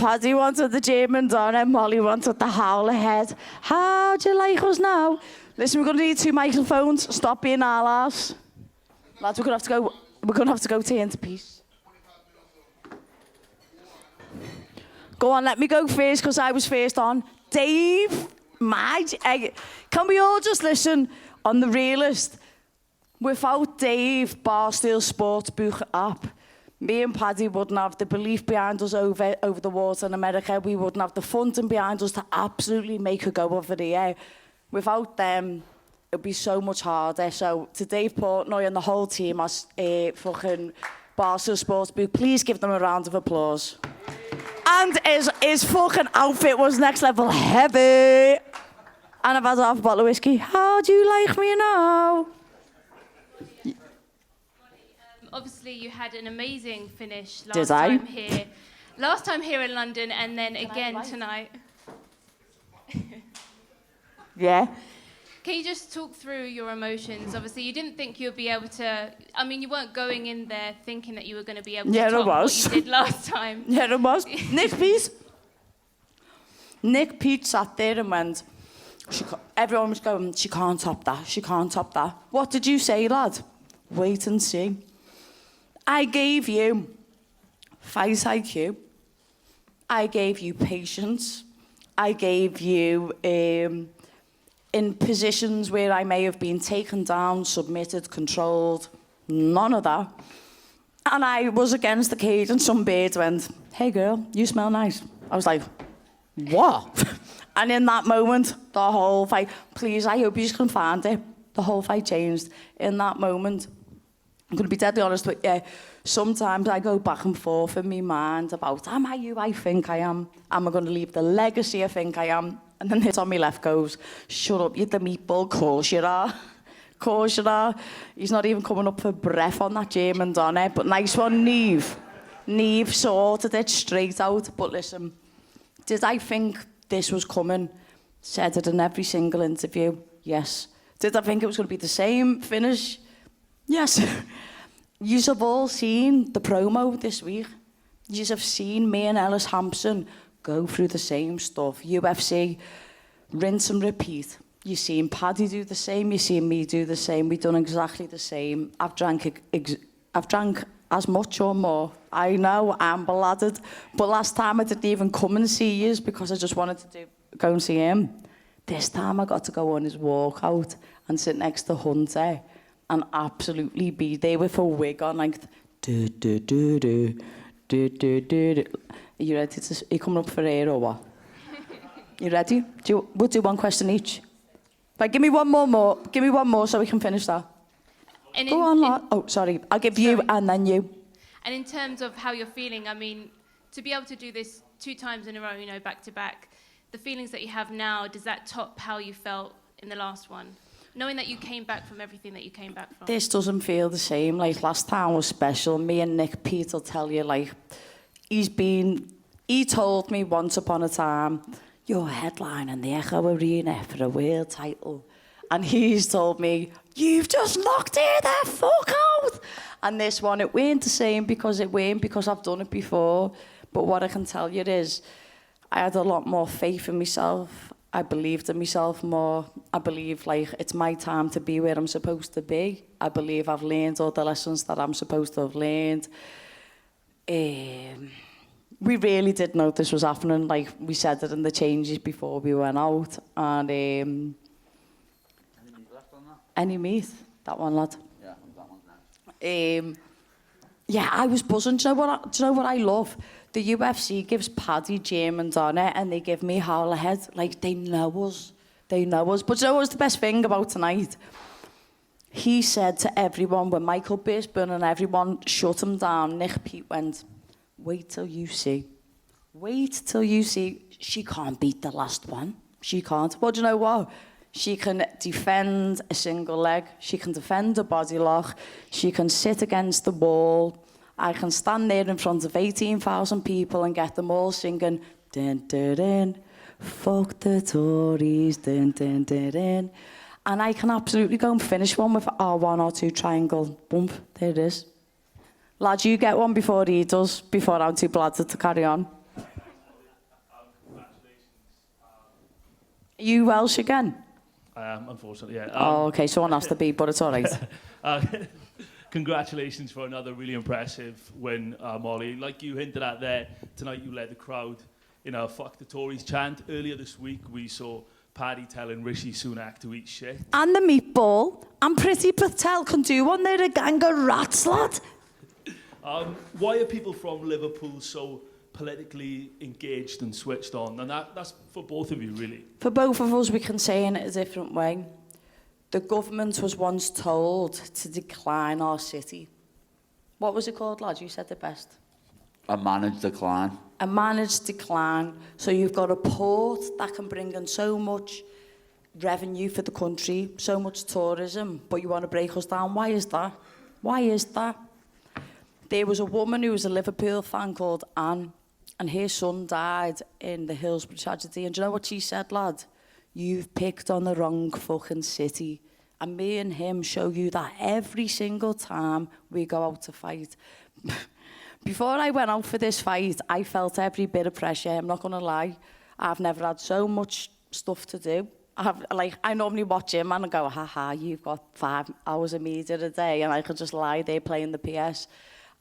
Paddy wanted the German Donna, Molly wanted the Howler head. How do you like us now? Listen, we're going to need 2 microphones. Stop being our-lads. Lads, we're going to have to go turn to peace. Go on, let me go first, because I was first on. Dave, can we all just listen on the realist? Without Dave Barstool's Sportsbook app, me and Paddy wouldn't have the belief behind us over the water in America. We wouldn't have the funding behind us to absolutely make a go of it here. Without them, it'd be so much harder. So to Dave Portnoy and the whole team at fucking Barstool Sportsbook, please give them a round of applause. And his fucking outfit was next level heavy. And I've had half a bottle of whiskey. How do you like me now? Obviously, you had an amazing finish last time here in London, and then again tonight. Yeah. Can you just talk through your emotions? Obviously, you didn't think you'd be able to. I mean, you weren't going in there thinking that you were going to be able to top what you did last time. Yeah, it was. Nick Pete sat there and went. Everyone was going, she can't top that. She can't top that. What did you say, lad? Wait and see. I gave you fight IQ. I gave you patience. I gave you, in positions where I may have been taken down, submitted, controlled, none of that. And I was against the cage and some bird went, hey girl, you smell nice. I was like, what? And in that moment, the whole fight, please, I hope you can find it. The whole fight changed. In that moment, I'm going to be deadly honest with you. Sometimes I go back and forth in my mind about, am I who I think I am? Am I going to leave the legacy I think I am? And then this on my left goes, shut up, you're the meatball, course you are. Course you are. He's not even coming up for breath on that German Donner. But nice one, Neve. Neve sorted it straight out. But listen, did I think this was coming? Said it in every single interview. Yes. Did I think it was going to be the same finish? Yes. You have all seen the promo this week. You have seen me and Ellis Hampson go through the same stuff. UFC, rinse and repeat. You've seen Paddy do the same. You've seen me do the same. We've done exactly the same. I've drank as much or more. I know, I'm bladdered. But last time I didn't even come and see you because I just wanted to go and see him. This time I got to go on his walkout and sit next to Hunter and absolutely be there with a wig on, like, do, do, do, do, do, do, do. Are you ready to, are you coming up for air or what? You ready? We'll do one question each. But give me one more so we can finish that. Go on, lad. Oh, sorry. I'll give you and then you. And in terms of how you're feeling, I mean, to be able to do this 2 times in a row, you know, back to back, the feelings that you have now, does that top how you felt in the last one? Knowing that you came back from everything that you came back from. This doesn't feel the same. Like, last time was special. Me and Nick Pete will tell you, like, he told me once upon a time, you're headlining the Echo Arena for a world title. And he's told me, you've just knocked it the fuck out. And this one, it weren't the same because I've done it before. But what I can tell you is, I had a lot more faith in myself. I believed in myself more. I believe, like, it's my time to be where I'm supposed to be. I believe I've learned all the lessons that I'm supposed to have learned. We really did know this was happening. Like, we said it in the changes before we went out. And any meat left on that? Any meat? That one, lad. Yeah, that one's nice. Yeah, I was buzzing. Do you know what I love? The UFC gives Paddy, German Donner, and they give me Howler head. Like, they know us. They know us. But you know what's the best thing about tonight? He said to everyone, when Michael Bisping and everyone shut him down, Nick Pete went, wait till you see. Wait till you see. She can't beat the last one. She can't. Well, do you know what? She can defend a single leg. She can defend a body lock. She can sit against the wall. I can stand there in front of 18,000 people and get them all singing, dun, dun, dun, fuck the Tories, dun, dun, dun, dun. And I can absolutely go and finish one with R1 or 2 triangle. Bump, there it is. Lad, you get one before he does, before I'm too bladdered to carry on. you Welsh again? I am, unfortunately, yeah. Oh, okay, someone has to be, but it's all right. Congratulations for another really impressive win, Molly. Like you hinted at there, tonight you led the crowd in a "fuck the Tories" chant. Earlier this week, we saw Paddy telling Rishi Sunak to eat shit. And the meatball, and Priti Patel can do one. They're a gang of rats, lad. Why are people from Liverpool so politically engaged and switched on? And that's for both of you, really. For both of us, we can say in a different way. The government was once told to decline our city. What was it called, lad? You said it best. A managed decline. A managed decline. So you've got a port that can bring in so much revenue for the country, so much tourism, but you want to break us down. Why is that? Why is that? There was a woman who was a Liverpool fan called Anne, and her son died in the Hillsborough tragedy. And do you know what she said, lad? You've picked on the wrong fucking city. And me and him show you that every single time we go out to fight. Before I went out for this fight, I felt every bit of pressure. I'm not going to lie. I've never had so much stuff to do. I normally watch him and I go, haha, you've got 5 hours of media a day, and I could just lie there playing the PS.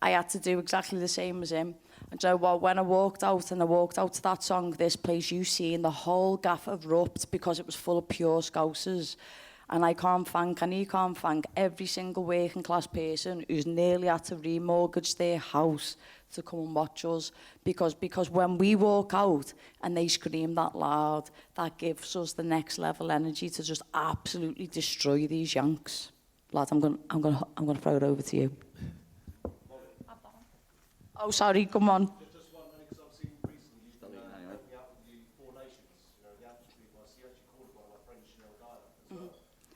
I had to do exactly the same as him. And you know what, when I walked out to that song, This Place You See, and the whole gaff erupt because it was full of pure Scousers. And he can't thank every single working class person who's nearly had to remortgage their house to come and watch us. Because when we walk out and they scream that loud, that gives us the next level energy to just absolutely destroy these Yanks. Lad, I'm gonna throw it over to you. Oh, sorry, come on. Just one minute, because I've seen recently you've done helping out with the Four Nations, the African people. I actually called one of my friends, Chanel Dyer, as well.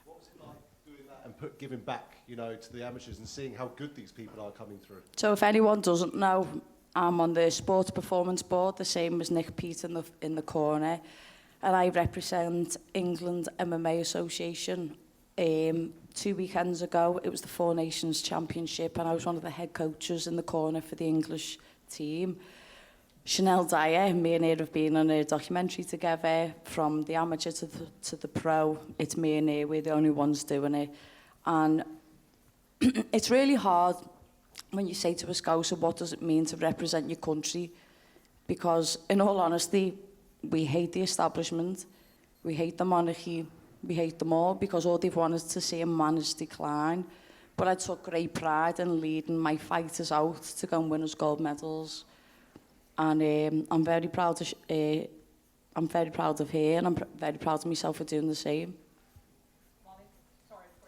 What was it like doing that and giving back, to the amateurs and seeing how good these people are coming through? So if anyone doesn't know, I'm on the sports performance board, the same as Nick Pete in the corner, and I represent England MMA Association. 2 weekends ago, it was the Four Nations Championship, and I was one of the head coaches in the corner for the English team. Chanel Dyer, me and her have been on a documentary together, from the amateur to the pro. It's me and her, we're the only ones doing it. And it's really hard when you say to a Scouser, what does it mean to represent your country? Because, in all honesty, we hate the establishment, we hate the monarchy, we hate them all, because all they've wanted to see a managed decline. But I took great pride in leading my fighters out to go and win us gold medals. And I'm very proud of her, and I'm very proud of myself for doing the same.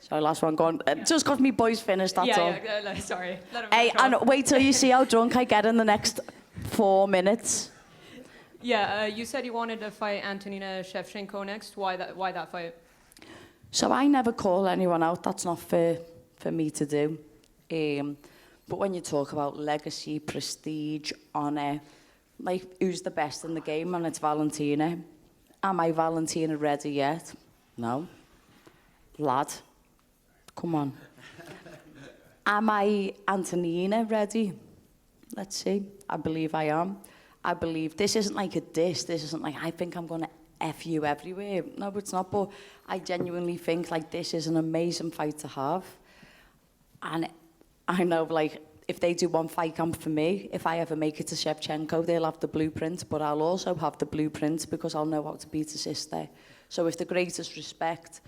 Sorry, last one, go on. Just got me boys finished, that's all. Yeah, sorry. Hey, and wait till you see how drunk I get in the next 4 minutes. Yeah, you said you wanted to fight Antonina Shevchenko next. Why that fight? So I never call anyone out. That's not for me to do. But when you talk about legacy, prestige, honour, like, who's the best in the game? And it's Valentina. Am I Valentina ready yet? No. Lad, come on. Am I Antonina ready? Let's see. I believe I am. I believe this isn't like a diss. This isn't like, I think I'm going to F you everywhere. No, it's not. But I genuinely think, like, this is an amazing fight to have. And I know, like, if they do one fight camp for me, if I ever make it to Shevchenko, they'll have the blueprint, but I'll also have the blueprint because I'll know how to beat a sister. So with the greatest respect,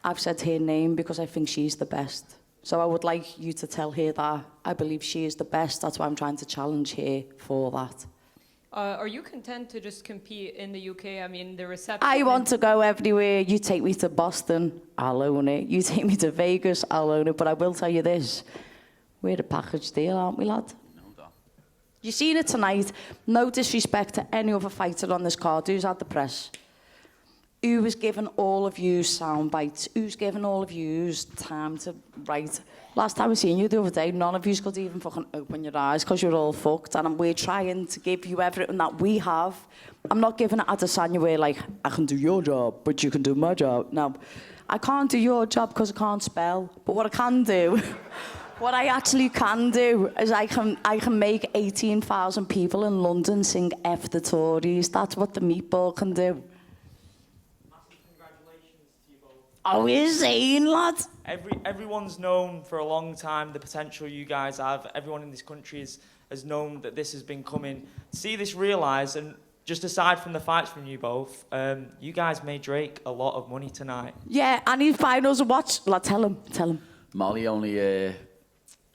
I've said her name because I think she's the best. So I would like you to tell her that I believe she is the best. That's why I'm trying to challenge her for that. Are you content to just compete in the UK? I mean, the reception... I want to go everywhere. You take me to Boston, I'll own it. You take me to Vegas, I'll own it. But I will tell you this, we're a package deal, aren't we, lad? No, that. You've seen it tonight. No disrespect to any other fighter on this card. Who's had the press? Who was giving all of you sound bites? Who's giving all of you time to write? Last time I seen you the other day, none of you could even fucking open your eyes because you're all fucked. And we're trying to give you everything that we have. I'm not giving it Adesanya where, like, I can do your job, but you can do my job. No, I can't do your job because I can't spell. But what I can do, what I actually can do is I can make 18,000 people in London sing F the Tories. That's what the meatball can do. Oh, insane, lad. Everyone's known for a long time the potential you guys have. Everyone in this country has known that this has been coming. See this realised, and just aside from the fights from you both, you guys made Drake a lot of money tonight. Yeah, and he's buying us a watch. Lad, tell him. Molly only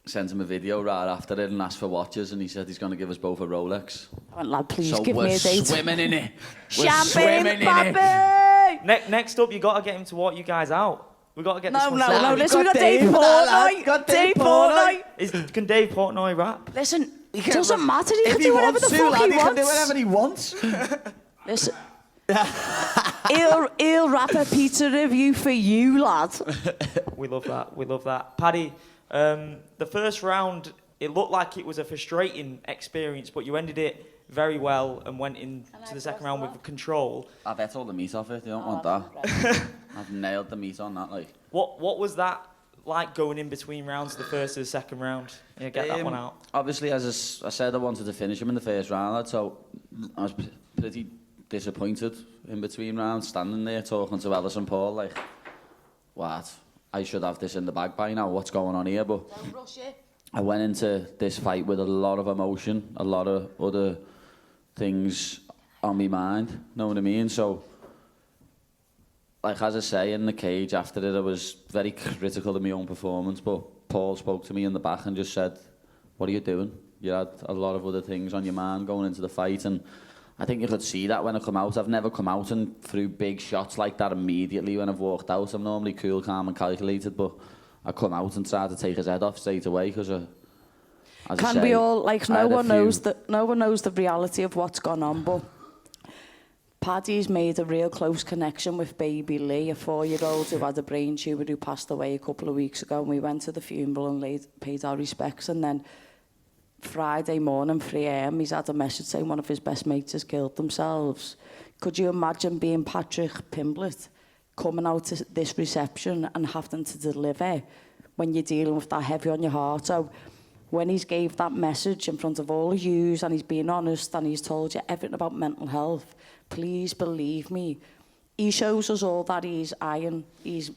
sent him a video right after it and asked for watches, and he said he's going to give us both a Rolex. I went, lad, please So give we're me a date. swimming in it. We're Champagne, swimming in it. papi! Next up, you got to get him to walk you guys out. We got to get this one No, sorted. listen, we got Dave Portnoy. Dave Portnoy. Can Dave Portnoy rap? Listen, it doesn't matter. He If can he do whatever the wants to, fuck lad, he he can do wants. whatever he wants. Listen. he'll wrap a pizza review for you, lad. We love that. Paddy, the first round, it looked like it was a frustrating experience, but you ended it very well and went into the second round with control. I've ate all the meat off it. You don't want that. I've nailed the meat on that. Like. What was that like going in between rounds, the first and the second round? Yeah, get that one out. Obviously, as I said, I wanted to finish him in the first round, lad, so I was pretty disappointed in between rounds, standing there talking to Ellison Paul, like, what? I should have this in the bag by now. What's going on here? But Don't rush it. I went into this fight with a lot of emotion, a lot of other things on my mind, know what I mean? So, like as I say, in the cage after it, I was very critical of my own performance, but Paul spoke to me in the back and just said, what are you doing? You had a lot of other things on your mind going into the fight, and I think you could see that when I come out. I've never come out and threw big shots like that immediately when I've walked out. I'm normally cool, calm and calculated, but I come out and tried to take his head off straight away because Can we all, like, no one knows the reality of what's gone on, but Paddy's made a real close connection with baby Lee, a 4-year-old who had a brain tumour who passed away a couple of weeks ago, and we went to the funeral and paid our respects, and then Friday morning, 3 a.m, he's had a message saying one of his best mates has killed themselves. Could you imagine being Patrick Pimblett, coming out to this reception and having to deliver when you're dealing with that heavy on your heart? So when he's gave that message in front of all of yous and he's been honest and he's told you everything about mental health, please believe me, he shows us all that he's iron. He's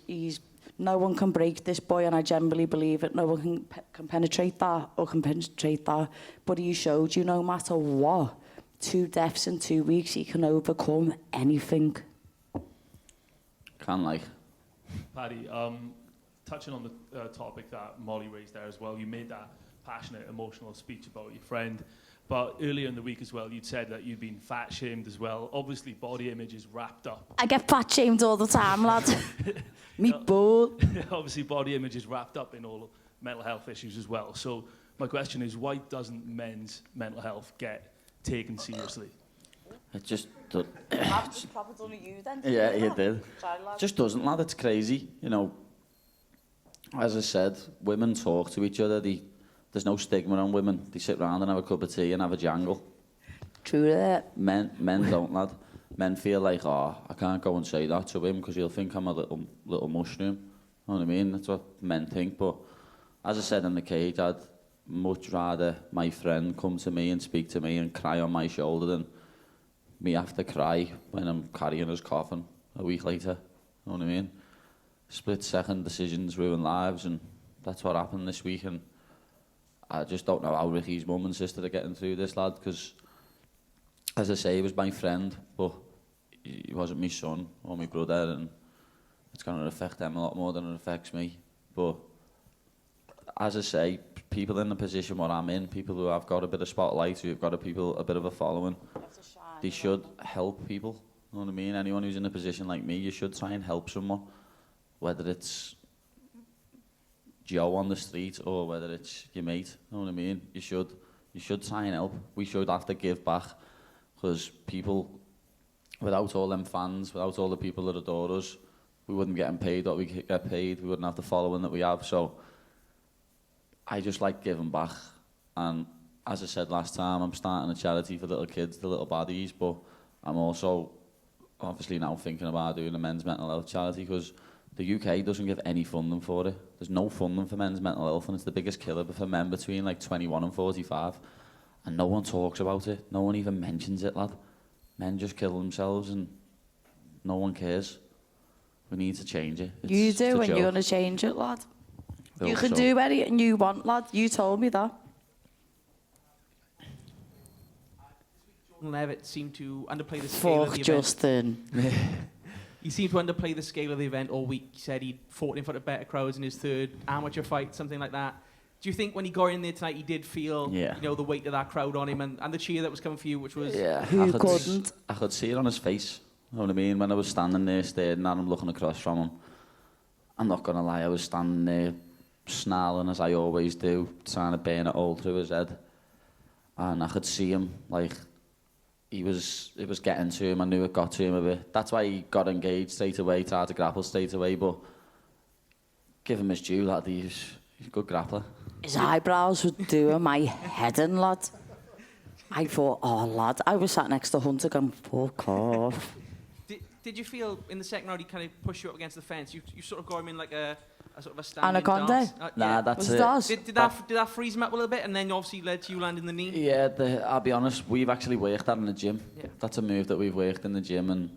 no one can break this boy, and I genuinely believe it. No one can penetrate that or can penetrate that. But he showed you no matter what, 2 deaths in 2 weeks, he can overcome anything. Can't like. Paddy, touching on the topic that Molly raised there as well, you made that passionate, emotional speech about your friend. But earlier in the week as well, you'd said that you'd been fat-shamed as well. Obviously, body image is wrapped up. I get fat-shamed all the time, lad. Meatball. Obviously, body image is wrapped up in all mental health issues as well. So my question is, why doesn't men's mental health get taken seriously? It just... I've probably done you then. Yeah, you did. Sorry, lad. Just doesn't, lad. It's crazy. You know, as I said, women talk to each other. There's no stigma on women. They sit round and have a cup of tea and have a jangle. True that. Men don't, lad. Men feel like, oh, I can't go and say that to him because he'll think I'm a little mushroom. You know what I mean? That's what men think. But as I said in the cage, I'd much rather my friend come to me and speak to me and cry on my shoulder than me have to cry when I'm carrying his coffin a week later. You know what I mean? Split-second decisions ruin lives, and that's what happened this week. And I just don't know how Ricky's mum and sister are getting through this, lad, because, as I say, he was my friend, but he wasn't my son or my brother, and it's going to affect them a lot more than it affects me. But, as I say, people in the position where I'm in, people who have got a bit of spotlight, who have got a bit of a following, they should help people, you know what I mean? Anyone who's in a position like me, you should try and help someone, whether it's Joe on the street or whether it's your mate, you know what I mean? You should try and help. We should have to give back, because people, without all them fans, without all the people that adore us, we wouldn't get paid what we get paid, we wouldn't have the following that we have. So I just like giving back, and as I said last time, I'm starting a charity for little kids, the little baddies, but I'm also obviously now thinking about doing a men's mental health charity, because the UK doesn't give any funding for it. There's no funding for men's mental health, and it's the biggest killer for men between like 21 and 45. And no one talks about it. No one even mentions it, lad. Men just kill themselves and no one cares. We need to change it. You It's a do, and joke. you're going to change it, lad. I You hope can so. do anything you want, lad. You told me that. Levitt seemed to underplay the scale of Fuck the event. Justin. He seemed to underplay the scale of the event all week. He said he'd fought in front of better crowds in his third amateur fight, something like that. Do you think when he got in there tonight, he did feel, Yeah. you know, the weight of that crowd on him and the cheer that was coming for you, which was... Yeah, Who I could couldn't? I could see it on his face. You know what I mean? When I was standing there staring at him, looking across from him. I'm not going to lie, I was standing there snarling as I always do, trying to burn it all through his head. And I could see him, like, it was getting to him. I knew it got to him a bit. That's why he got engaged straight away, tried to grapple straight away, but give him his due, lad, he's a good grappler. His eyebrows were doing my head in, lad. I thought, oh, lad. I was sat next to Hunter going, fuck off. Did you feel in the second round he kind of pushed you up against the fence? You sort of got him in like a sort of a standing Anaconda? dance. Nah, that's Was it. it ours? Did that freeze him up a little bit and then obviously led to you landing the knee? Yeah, I'll be honest, we've actually worked that in the gym. Yeah. That's a move that we've worked in the gym, and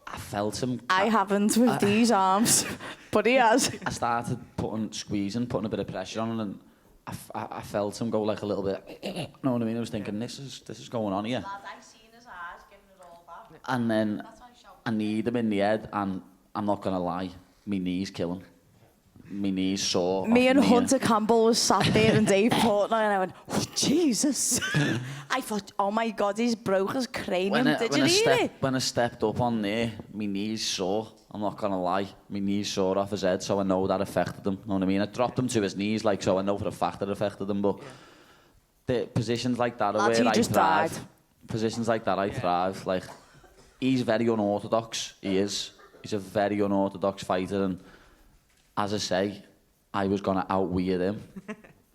I felt him. I haven't with these arms, but he has. I started squeezing, putting a bit of pressure on him, and I felt him go like a little bit. You know what I mean? I was thinking, this is going on here. I seen his eyes giving it all back. And then I need him in the head, and I'm not gonna lie, my knees killing. My knees sore. Me off and me, Hunter Campbell was sat there and Dave Portnoy, and I went, oh, Jesus. I thought, oh my God, he's broke his cranium. Did you hear it? When I stepped up on there, my knees sore. I'm not gonna lie, my knees sore off his head, so I know that affected him. You know what I mean? I dropped him to his knees, like, so I know for a fact that affected him. But the positions like that are Lads, where he I just thrive. died. Positions like that, I thrive. Like, he's very unorthodox. He is. He's a very unorthodox fighter, and as I say, I was gonna out-weird him,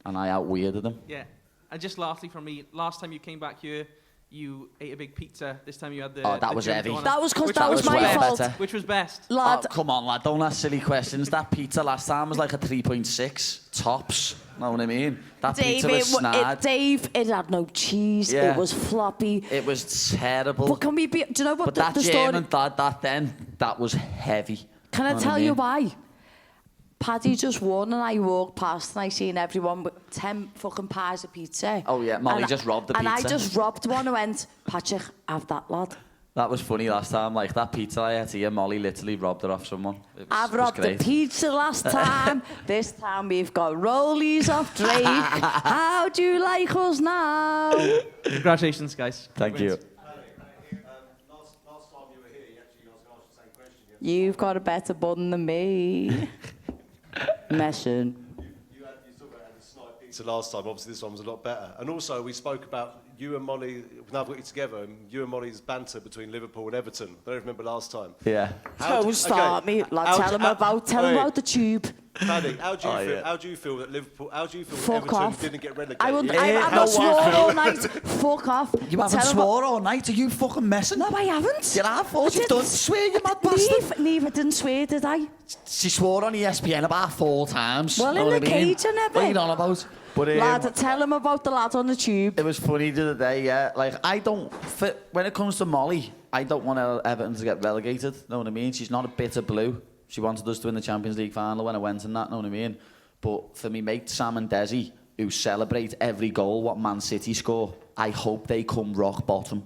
and I out-weirded him. Yeah. And just lastly from me, last time you came back here, you ate a big pizza. This time you had the... Oh, that the was gym heavy. going on. That was 'cause Which that was my way fault. better. Which was best? Lad, Oh, come on, lad, don't ask silly questions. That pizza last time was like a 3.6 tops. Know what I mean? That pizza was snarred. Dave, it had no cheese. Yeah. It was floppy. It was terrible. But can we be... Do you know what But the that story... German dad, that was heavy. Can Know I what tell mean? you why? Paddy just won, and I walked past and I seen everyone with 10 fucking pies of pizza. Oh, yeah, Molly And just robbed the And I pizza. just robbed one and went, Patrick, have that, lad. That was funny last time. Like, that pizza I had here, Molly literally robbed it off someone. It was, I've it was robbed the great. pizza last time. This time we've got rollies off Drake. How do you like us now? Congratulations, guys. Thank you. Last time you were here, you actually asked the same question. You've got a better bun than me. Messing. You talked about having snipe pizza last time. Obviously, this one was a lot better. And also, we spoke about you and Molly. Now I've got you together, and you and Molly's banter between Liverpool and Everton. I don't remember last time. Yeah. Don't start me. Lad, tell him about the tube. Paddy, how do you feel? yeah. How do you feel that Liverpool? How do you feel that Fuck Everton off. didn't get relegated? I've not sworn all night. Fuck off. You haven't Tell him swore all night? Are you fucking messing? No, I haven't. You have? All you've done swear, you mad bastard. Neve didn't swear, did I? She swore on ESPN about 4 times. Well, know in what the I mean? cage and What are you on about? But, Lad, tell him about the lad on the tube. it was funny the other day, yeah. Like, when it comes to Molly, I don't want Everton to get relegated. Know what I mean? She's not a bitter blue. She wanted us to win the Champions League final when I went and that. Know what I mean? But for me mate Sam and Desi, who celebrate every goal what Man City score, I hope they come rock bottom.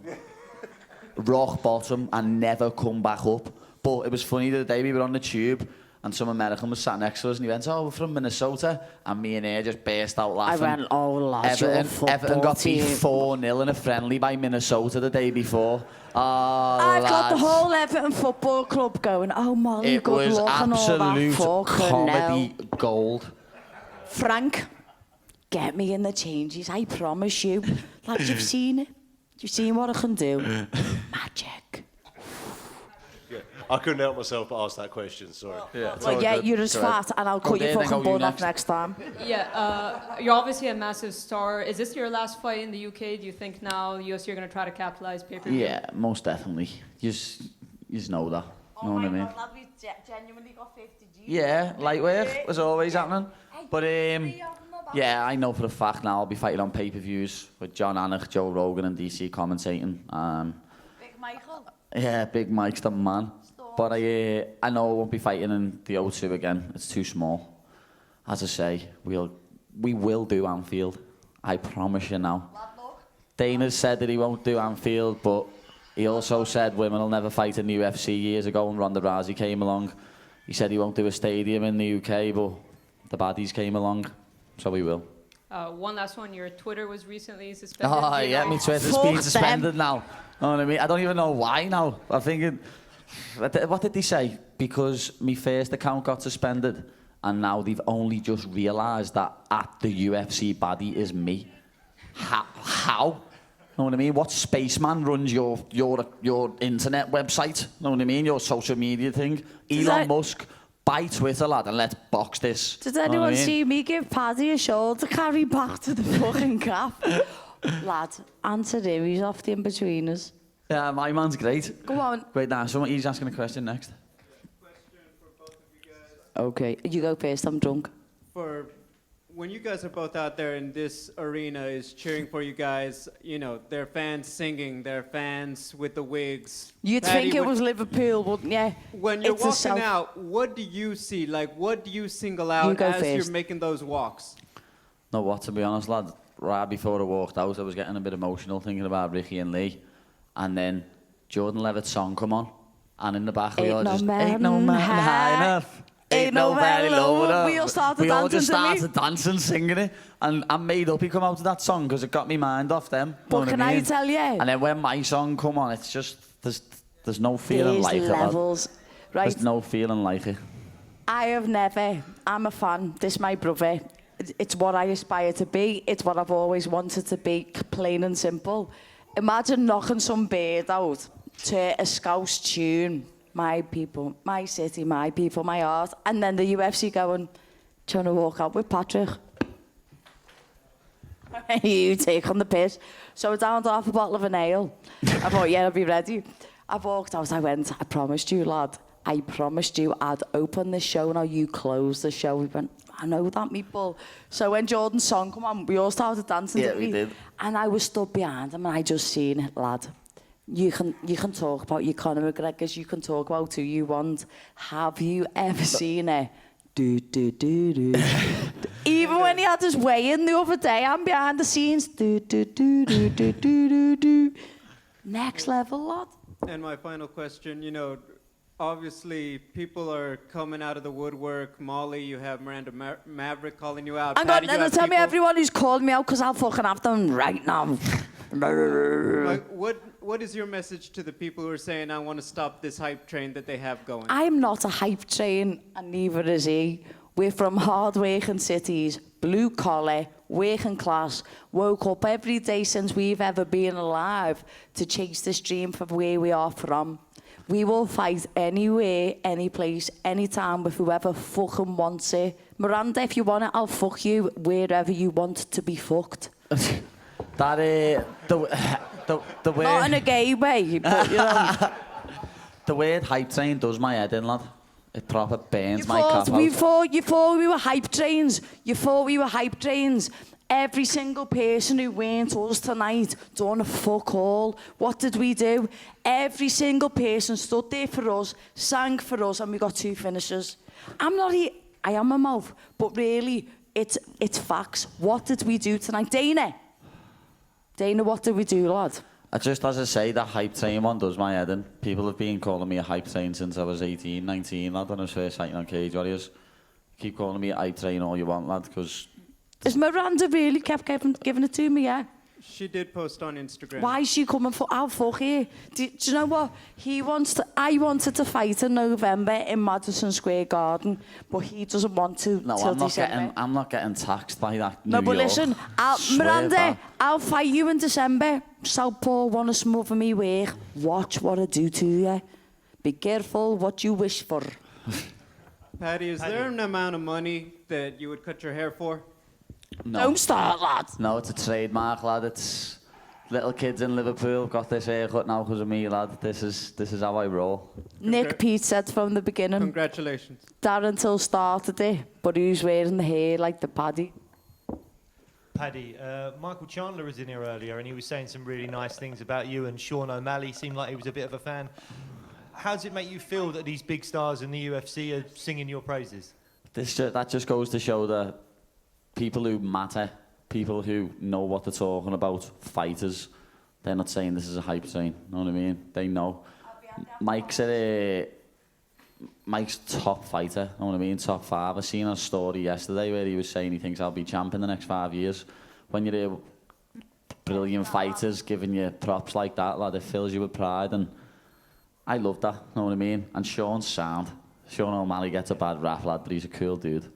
Rock bottom and never come back up. But it was funny the other day we were on the tube and some American was sat next to us and he went, oh, we're from Minnesota. And me and her just burst out I laughing. went, oh, lad, you're a Everton got beat football 4-0 in a friendly by Minnesota the day before. Oh, I've got the lads. whole Everton Football Club going, oh, Molly, It good was luck and all that. absolute Fucking comedy hell. gold. Frank, get me in the changes, I promise you. Lad, you've seen it. You've seen what I can do. Magic. Yeah, I couldn't help myself but ask that question. Sorry. Yeah, Well, yeah, you're as fat, and I'll cut your there, then fucking go you bun off next. next time. Yeah, you're obviously a massive star. Is this your last fight in the UK? Do you think now UFC are going to try to capitalize pay-per-view? Yeah, most definitely. You just know that. Know what I mean? lad, we genuinely got 50 G's. Yeah, light work was always happening. But yeah, I know for a fact now I'll be fighting on pay-per-views with John Anik, Joe Rogan and DC commentating. Big Michael. Yeah, Big Mike's the man. Story But I know I won't be fighting in the O2 again. It's too small. As I say, we will do Anfield. I promise you now. Dana's said that he won't do Anfield, but he also said women will never fight in the UFC years ago when Ronda Rousey came along. He said he won't do a stadium in the UK, but the baddies came along, so we will. One last one. Your Twitter was recently suspended. Oh, yeah, my Twitter's been suspended now. Know what I mean? I don't even know why now. I'm thinking, what did they say? Because my first account got suspended, and now they've only just realised that at the UFC baddie is me. How? Know what I mean? What spaceman runs your internet website? Know what I mean? Your social media thing? Elon Musk. Buy Twitter, lad, and let's box this. Did anyone see me give Paddy a shoulder carry back to the fucking cap? Lad, answer him. He's off the in-betweeners. Yeah, my man's great. Go on. Wait, now, he's asking a question next. Question for both of you guys. Okay, you go first. I'm drunk. For when you guys are both out there in this arena is cheering for you guys, you know, their fans singing, their fans with the wigs. You'd Paddy, think it was Liverpool, wouldn't you? When you're It's a walking self- out, what do you see? Like, what do you single out You go as first. you're making those walks? No, what, to be honest, lad, right before I walked out, I was getting a bit emotional thinking about Ricky and Lee. And then Jordan Levitt's song come on. And in the back, we all just, ain't no man high enough. Ain't no valley low enough. We all started We all dancing, just didn't we? started dancing, singing it. And I made up he come out to that song because it got me mind off them. But can I tell you? And then when my song come on, it's just, there's no feeling There's like levels. it. Right. There's no feeling like it. I have never. I'm a fan. This is my brother. It's what I aspire to be. It's what I've always wanted to be, plain and simple. Imagine knocking some bird out to a Scouse tune. My people, my city, my people, my art. And then the UFC going, do you want to walk out with Patrick? You take on the piss. So I downed half a bottle of an ale. I thought, yeah, I'll be ready. I walked out, I went, I promised you, lad. I promised you I'd open the show, now you close the show. We went, I know that, meatball. So when Jordan's song come on, we all started dancing, Yeah, didn't we did. And I was stood behind him and I just seen it, lad. You can talk about your Conor McGregors, you can talk about who you want. Have you ever seen it? Do, do, do, do. Even when he had his weigh-in the other day, I'm behind the scenes. Do, do, do, do, do, do, do, do. Next level, lad. And my final question, you know, obviously people are coming out of the woodwork. Molly, you have Miranda Maverick calling you out. I'm Paddy, going you to have tell me people- everyone who's called me out because I'll fucking have them right now. Like, what is your message to the people who are saying, I want to stop this hype train that they have going? I'm not a hype train, and neither is he. We're from hard-working cities, blue-collar, working class, woke up every day since we've ever been alive to chase this dream from where we are from. We will fight anywhere, any place, anytime with whoever fucking wants it. Miranda, if you want it, I'll fuck you wherever you want to be fucked. That, the way... Not in a gay way, but you know. The word hype train does my head in, lad. It proper burns my You cap thought we were hype trains. You thought we were hype trains. Every single person who weren't us tonight done a fuck all. What did we do? Every single person stood there for us, sang for us, and we got 2 finishers. I'm not here. I am a mouth, but really, it's facts. What did we do tonight, Dana? Dana, what did we do, lad? Just as I say, that hype train one does my head in. People have been calling me a hype train since I was 18, 19, lad, when I was first fighting on Cage Warriors. Keep calling me a hype train all you want, lad, because... Is Miranda really kept giving it to me, yeah? She did post on Instagram. Why is she coming for? I'll fuck you. Do you know what? I wanted to fight in November in Madison Square Garden, but he doesn't want to No, till December. I'm not getting taxed by that No, New but York. listen, Swear Miranda, that. I'll fight you in December. Southpaw want to smother me work. Watch what I do to you. Be careful what you wish for. Paddy, is there an amount of money that you would cut your hair for? No. Don't start, lad. No, it's a trademark, lad. It's little kids in Liverpool got this haircut now because of me, lad. This is how I roll. Nick Pete said from the beginning, Congratulations. Darren Till started it, but who's wearing the hair like the Paddy? Paddy, Michael Chandler was in here earlier and he was saying some really nice things about you, and Sean O'Malley seemed like he was a bit of a fan. how does it make you feel that these big stars in the UFC are singing your praises? That just goes to show that people who matter, people who know what they're talking about, fighters, they're not saying this is a hype train. You know what I mean? They know. Mike's top fighter. You know what I mean? Top 5. I seen a story yesterday where he was saying he thinks I'll be champ in the next 5 years. When you hear brilliant fighters giving you props like that, lad, it fills you with pride, and I love that. You know what I mean? And Sean's sound. Sean O'Malley gets a bad rap, lad, but he's a cool dude.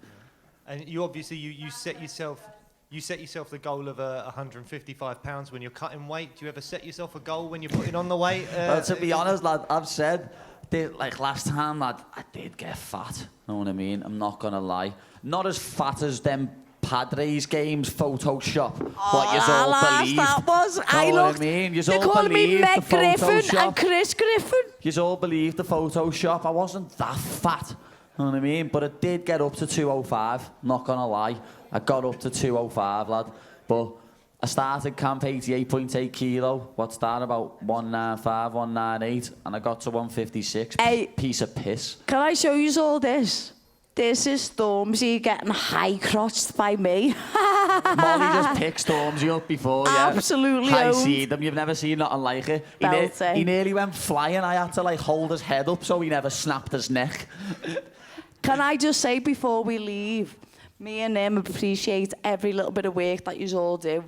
And you obviously you set yourself the goal of 155 pounds when you're cutting weight. Do you ever set yourself a goal when you're putting on the weight? Well, to be honest, lad, I've said, like last time, lad, I did get fat. You know what I mean? I'm not gonna lie. Not as fat as them Paddy's games Photoshop. What you all believe? That was. I looked. What I mean? They're calling me Meg Griffin and Chris Griffin. You all believe the Photoshop. I wasn't that fat. You know what I mean? But it did get up to 205. Not gonna lie. I got up to 205, lad. But I started camp 88.8 kilo. What's that, about 195, 198? And I got to 156. Hey, piece of piss. Can I show you all this? This is Stormzy getting high-crotched by me. Molly just picked Stormzy up before, yeah. Absolutely I owned. see them. You've never seen nothing like it. He nearly went flying. I had to like hold his head up so he never snapped his neck. Can I just say before we leave, me and him appreciate every little bit of work that you all do.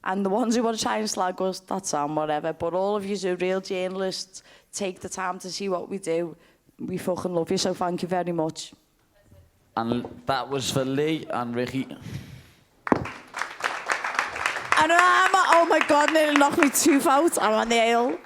And the ones who want to try and slag us, that's on, whatever. But all of you who are real journalists, take the time to see what we do. We fucking love you, so thank you very much. And that was for Lee and Ricky. And oh my God, nearly knocked me tooth out. I'm on the ale.